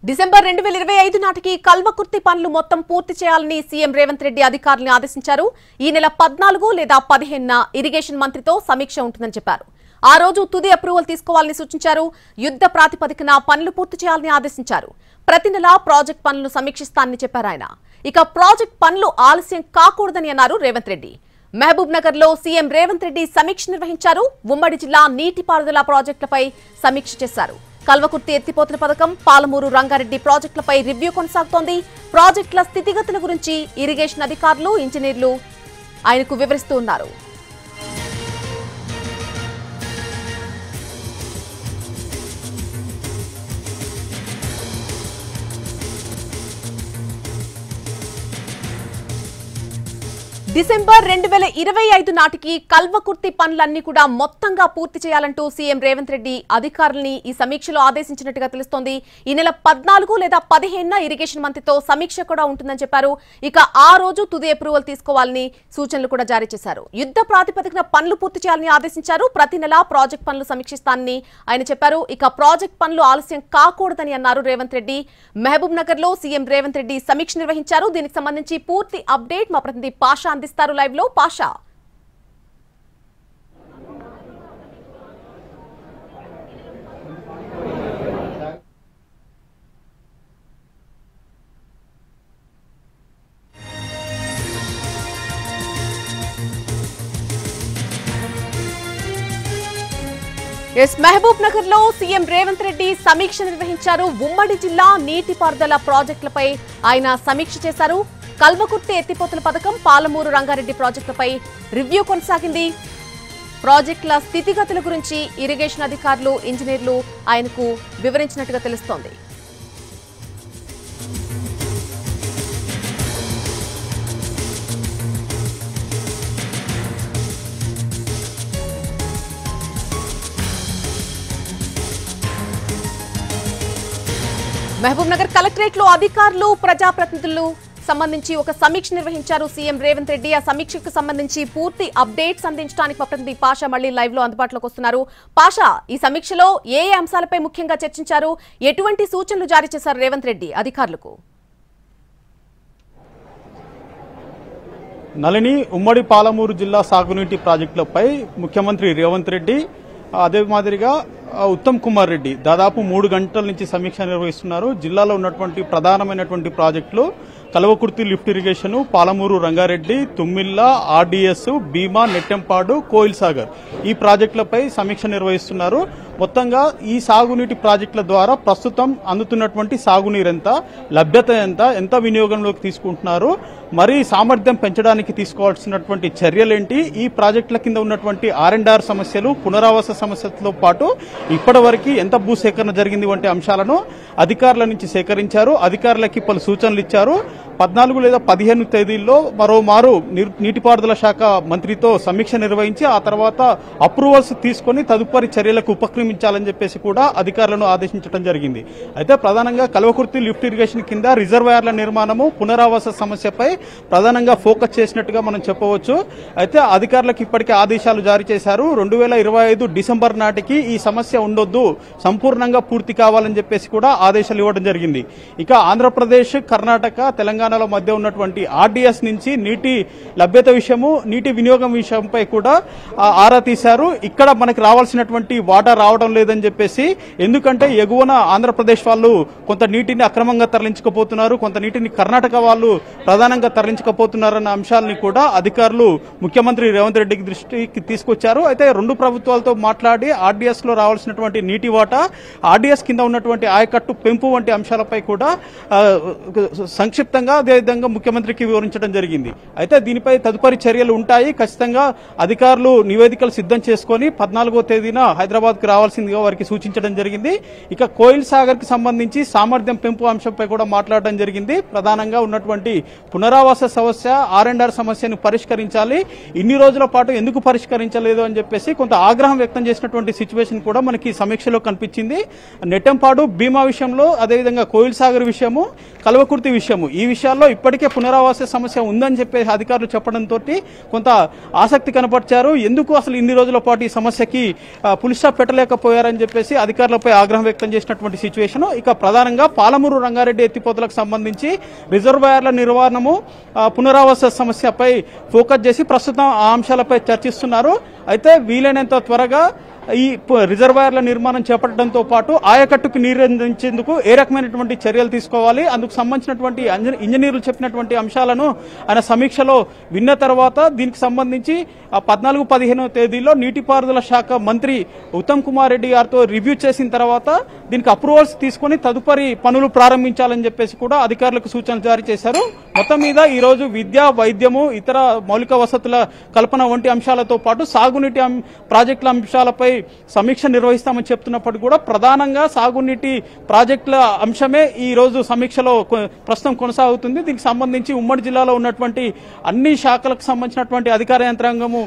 December 2025 నాటికి కల్వకుర్తి పనులు మొత్తం పూర్తి చేయాలని సీఎం రేవంత్ రెడ్డి అధికారులను ఆదేశించారు. ఈ నెల 14 లేదా 15న ఇరిగేషన్ మంత్రితో సమీక్ష ఉంటుందని చెప్పారు. ఆ రోజు తుది అప్రూవల్ తీసుకోవాలని సూచించారు. యుద్ధ ప్రాతిపదికన పనులు పూర్తి చేయాలని ఆదేశించారు. ప్రతి నెల ప్రాజెక్ట్ పనులను సమీక్షిస్తానని చెప్పారు ఆయన. ఇక ప్రాజెక్ట్ పనులు ఆలస్యం కాకూడదని అన్నారు రేవంత్ రెడ్డి. మహబూబ్ నగర్ లో సీఎం రేవంత్ రెడ్డి సమీక్ష నిర్వహించారు. ఉమ్మడి జిల్లా నీటిపారుదల ప్రాజెక్టులపై సమీక్ష చేశారు. కల్వకుర్తి ఎత్తిపోతల పథకం, పాలమూరు రంగారెడ్డి ప్రాజెక్టులపై రివ్యూ కొనసాగుతోంది. ప్రాజెక్టుల స్థితిగతుల గురించి ఇరిగేషన్ అధికారులు, ఇంజనీర్లు ఆయనకు వివరిస్తూ ఉన్నారు. డిసెంబర్ 2025 నాటికి కల్వకుర్తి పనులన్నీ కూడా మొత్తంగా పూర్తి చేయాలంటూ సీఎం రేవంత్ రెడ్డి అధికారుల్ని ఈ సమీక్షలో ఆదేశించినట్టుగా తెలుస్తోంది. ఈ నెల 14 లేదా 15న ఇరిగేషన్ మంత్రితో సమీక్ష కూడా ఉంటుందని చెప్పారు. ఇక ఆ రోజు తుది అప్రూవల్ తీసుకోవాలని సూచనలు కూడా జారీ చేశారు. యుద్ధ ప్రాతిపదికన పనులు పూర్తి చేయాలని ఆదేశించారు. ప్రతి నెల ప్రాజెక్ట్ పనులు సమీక్షిస్తానని ఆయన చెప్పారు. ఇక ప్రాజెక్ట్ పనులు ఆలస్యం కాకూడదని అన్నారు రేవంత్ రెడ్డి. మహబూబ్ నగర్ లో సీఎం రేవంత్ రెడ్డి సమీక్ష నిర్వహించారు. దీనికి సంబంధించి పూర్తి అప్డేట్ మా ప్రతినిధి పాషా అందిస్తారు లైవ్ లో. పాషా, మహబూబ్ నగర్ లో సీఎం రేవంత్ రెడ్డి సమీక్ష నిర్వహించారు. ఉమ్మడి జిల్లా నీటిపారుదల ప్రాజెక్టులపై ఆయన సమీక్ష చేశారు. కల్వకుర్తి ఎత్తిపోతల పథకం, పాలమూరు రంగారెడ్డి ప్రాజెక్టులపై రివ్యూ కొనసాగింది. ప్రాజెక్టుల స్థితిగతుల గురించి ఇరిగేషన్ అధికారులు, ఇంజనీర్లు ఆయనకు వివరించినట్టుగా తెలుస్తోంది. మహబూబ్ నగర్ కలెక్టరేట్ లో అధికారులు, ప్రజాప్రతినిధులు సంబంధించి ఒక సమీక్ష నిర్వహించారు సీఎం రేవంత్ రెడ్డి. ఆ సమీక్షకు సంబంధించి పూర్తి అప్డేట్స్ అందించడానికి మా ప్రతినిధి పాషా మళ్లీ లైవ్ లో అందుబాటులోకి వస్తున్నారు. పాషా, ఈ సమీక్షలో ఏ అంశాలపై ముఖ్యంగా చర్చించారు? ఎటువంటి సూచనలు జారీ చేశారు రేవంత్ రెడ్డి అధికారులకు? నళిని, ఉమ్మడి పాలమూరు జిల్లా సాగునీటి ప్రాజెక్టులపై ముఖ్యమంత్రి రేవంత్ రెడ్డి, అదే మాదిరిగా ఉత్తమ్ కుమార్ రెడ్డి దాదాపు 3 గంటల నుంచి సమీక్ష నిర్వహిస్తున్నారు. జిల్లాలో ఉన్నటువంటి ప్రధానమైనటువంటి ప్రాజెక్టులు Kalwakurthy lift irrigation, Palamuru Rangareddy, Tummilla, RDS, Bhima, Nettempadu, Koil Sagar ఈ ప్రాజెక్టులపై సమీక్ష నిర్వహిస్తున్నారు. మొత్తంగా ఈ సాగునీటి ప్రాజెక్టుల ద్వారా ప్రస్తుతం అందుతున్నటువంటి సాగునీరు ఎంత, లభ్యత ఎంత వినియోగంలోకి తీసుకుంటున్నారు, మరి సామర్థ్యం పెంచడానికి తీసుకోవాల్సినటువంటి చర్యలేంటి, ఈ ప్రాజెక్టుల కింద ఉన్నటువంటి R&R సమస్యలు, పునరావాస సమస్యలతో పాటు ఇప్పటివరకు ఎంత భూసేకరణ జరిగింది వంటి అంశాలను అధికారుల నుంచి సేకరించారు. అధికారులకి పలు సూచనలు ఇచ్చారు. 14 లేదా 15 తేదీల్లో మరోమారు నీటిపారుదల శాఖ మంత్రితో సమీక్ష నిర్వహించి ఆ తర్వాత అప్రూవల్స్ తీసుకుని తదుపరి చర్యలకు ఉపక్రమించాలని చెప్పేసి కూడా అధికారులను ఆదేశించడం జరిగింది. అయితే ప్రధానంగా కల్వకుర్తి లిఫ్ట్ ఇరిగేషన్ కింద రిజర్వాయర్ల నిర్మాణము, పునరావాస సమస్యపై ప్రధానంగా ఫోకస్ చేసినట్టుగా మనం చెప్పవచ్చు. అయితే అధికారులకు ఇప్పటికే ఆదేశాలు జారీ చేశారు. 2025 డిసెంబర్ నాటికి ఈ సమస్య ఉండొద్దు, సంపూర్ణంగా పూర్తి కావాలని చెప్పేసి కూడా ఆదేశాలు ఇవ్వడం జరిగింది. ఇక ఆంధ్రప్రదేశ్, కర్ణాటక, తెలంగాణలో మధ్య ఉన్నటువంటి ఆర్డీఎస్ నుంచి నీటి లభ్యత విషయము, నీటి వినియోగం విషయంపై కూడా ఆరా తీశారు. ఇక్కడ మనకి రావాల్సినటువంటి వాటా రావడం లేదని చెప్పేసి, ఎందుకంటే ఎగువన ఆంధ్రప్రదేశ్ వాళ్ళు కొంత నీటిని అక్రమంగా తరలించకపోతున్నారు, కొంత నీటిని కర్ణాటక వాళ్ళు ప్రధానంగా తరలించకపోతున్నారన్న అంశాలని కూడా అధికారులు ముఖ్యమంత్రి రేవంత్ రెడ్డికి దృష్టికి తీసుకొచ్చారు. అయితే 2 ప్రభుత్వాలతో మాట్లాడి ఆర్డీఎస్ లో రావాల్సినటువంటి నీటి వాటా, ఆర్డీఎస్ కింద ఉన్నటువంటి ఆయకట్టు పెంపు వంటి అంశాలపై కూడా సంక్షిప్తంగా అదేవిధంగా ముఖ్యమంత్రికి వివరించడం జరిగింది. అయితే దీనిపై తదుపరి చర్యలు ఉంటాయి. ఖచ్చితంగా అధికారులు నివేదికలు సిద్ధం చేసుకుని 14వ తేదీన హైదరాబాద్ కు రావాల్సిందిగా వారికి సూచించడం జరిగింది. ఇక కోయిల్ సాగర్ కి సంబంధించి సామర్థ్యం పెంపు అంశంపై కూడా మాట్లాడడం జరిగింది. ప్రధానంగా ఉన్నటువంటి పునరావాస సమస్య, R&R సమస్యను పరిష్కరించాలి, ఇన్ని రోజుల పాటు ఎందుకు పరిష్కరించలేదు అని చెప్పేసి కొంత ఆగ్రహం వ్యక్తం చేసినటువంటి సిచ్యువేషన్ కూడా మనకి సమీక్షలో కనిపించింది. నెట్టెంపాడు, భీమా విషయంలో, అదేవిధంగా కోయిల్ సాగర్ విషయము, కల్వకుర్తి విషయము, ఈ విషయాల్లో ఇప్పటికే పునరావాస సమస్య ఉందని చెప్పేసి అధికారులు చెప్పడంతో కొంత ఆసక్తి కనపరిచారు. ఎందుకు అసలు ఇన్ని రోజుల పాటు ఈ సమస్యకి పులి స్టాప్ పెట్టలేకపోయారని చెప్పేసి అధికారులపై ఆగ్రహం వ్యక్తం చేసినటువంటి సిచ్యువేషన్. ఇక ప్రధానంగా పాలమూరు రంగారెడ్డి ఎత్తిపోతలకు సంబంధించి రిజర్వాయర్ల నిర్వహణము పునరావాస సమస్యపై ఫోకస్ చేసి ప్రస్తుతం ఆ అంశాలపై చర్చిస్తున్నారు. అయితే వీలైనంత త్వరగా ఈ రిజర్వాయర్ల నిర్మాణం చేపట్టడంతో పాటు ఆయకట్టుకు నీరు అందించేందుకు ఏ రకమైనటువంటి చర్యలు తీసుకోవాలి, అందుకు సంబంధించినటువంటి ఇంజనీర్లు చెప్పినటువంటి అంశాలను ఆయన సమీక్షలో విన్న తర్వాత దీనికి సంబంధించి 14-15 తేదీలో నీటిపారుదల శాఖ మంత్రి ఉత్తమ్ కుమార్ రెడ్డి గారితో రివ్యూ చేసిన తర్వాత దీనికి అప్రూవల్స్ తీసుకుని తదుపరి పనులు ప్రారంభించాలని చెప్పేసి కూడా అధికారులకు సూచనలు జారీ చేశారు. మొత్తం మీద ఈ రోజు విద్య, వైద్యము, ఇతర మౌలిక వసతుల కల్పన వంటి అంశాలతో పాటు సాగునీటి ప్రాజెక్టుల అంశాలపై సమీక్ష నిర్వహిస్తామని చెప్తున్నప్పటికీ కూడా ప్రధానంగా సాగునీటి ప్రాజెక్టుల అంశమే ఈ రోజు సమీక్షలో ప్రస్తుతం కొనసాగుతుంది. దీనికి సంబంధించి ఉమ్మడి జిల్లాలో ఉన్నటువంటి అన్ని శాఖలకు సంబంధించినటువంటి అధికార యంత్రాంగము